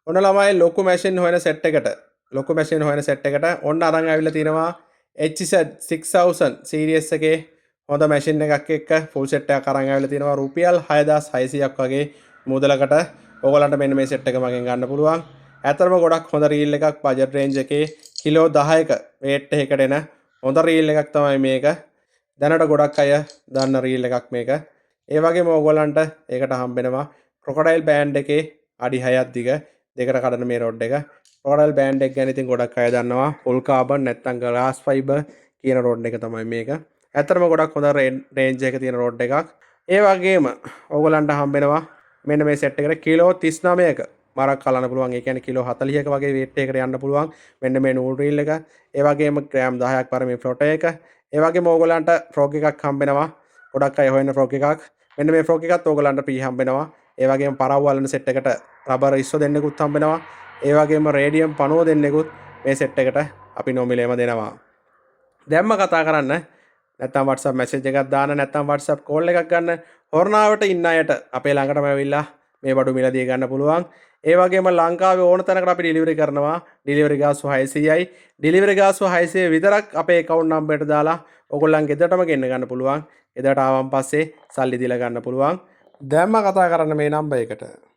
ඔන්න ළමයි ලොකු මැෂින් හොයන සෙට් එකට ලොකු මැෂින් හොයන සෙට් එකට ඔන්න අරන් ආවිල්ලා තිනවා HZ 6000 සීරීස් එකේ හොඳ මැෂින් එකක් එක්ක ෆුල් සෙට් එකක් අරන් ආවිල්ලා තිනවා රුපියල් 6600ක් වගේ මුදලකට ඕගලන්ට මෙන්න මේ සෙට් එක මගෙන් ගන්න පුළුවන්. ඇත්තටම ගොඩක් හොඳ රීල් එකක් බජට් රේන්ජ් එකේ කිලෝ 10ක වේට් එකකට එන හොඳ රීල් එකක් තමයි මේක. දැනට ගොඩක් අය දන්න රීල් එකක් මේක. ඒ වගේම ඕගලන්ට ඒකට හම්බෙනවා ක්‍රොකොඩයිල් බෑන්ඩ් එකේ අඩි 6ක් දිග දෙකට කඩන මේ රොඩ් එක. ක්‍රොකොඩයිල් බෑන්ඩ් එක ගැන ඉතින් ගොඩක් අය දන්නවා. ෆුල් කාබන් නැත්නම් ග්ලාස් ෆයිබර් කියන රොඩ් එක තමයි මේක. ඇත්තටම ගොඩක් හොඳ රේන්ජ් එක තියෙන රොඩ් එකක්. ඒ වගේම ඕගලන්ට හම්බෙනවා මෙන්න මේ සෙට් එකට කිලෝ 39ක මාරක් කලන්න පුළුවන්. ඒ කියන්නේ කිලෝ 40ක වගේ වේට් එකකට යන්න පුළුවන්. මෙන්න මේ නූල් රීල් එක. ඒ වගේම ග්‍රෑම් 10ක් පරමේ ෆ්ලොටර් එක. ඒ වගේම ඕගලන්ට ෆ්‍රොග් එකක් හම්බෙනවා. ගොඩක් අය හොයන ෆ්‍රොග් එකක්. මෙන්න මේ ෆ්‍රොග් එකත් ඕගලන්ට ප්‍රී හම්බෙනවා. ඒ වගේම පරව් වලන සෙට් එකට රබර් ඉස්සෝ දෙන්නෙකුත් හම්බෙනවා. ඒ වගේම රේඩියම් පණුව දෙන්නෙකුත් මේ සෙට් එකට අපි නොමිලේම දෙනවා. දැම්ම කතා කරන්න නැත්නම් WhatsApp message එකක් දාන්න නැත්නම් WhatsApp call එකක් ගන්න හොරනාවට ඉන්න අයට අපේ ළඟටම ඇවිල්ලා මේ බඩු මිලදී ගන්න පුළුවන්. ඒ වගේම ලංකාවේ ඕන තැනකට අපි ඩෙලිවරි කරනවා. ඩෙලිවරි ගාස්තු 600යි. ඩෙලිවරි ගාස්තු 600 විතරක් අපේ account number එකට දාලා ඔයගොල්ලන් ගෙදරටම ගෙන්න ගන්න පුළුවන්. ගෙදරට ආවන් පස්සේ සල්ලි දීලා ගන්න පුළුවන්. දැම්ම කතා කරන්න මේ නම්බර් එකට.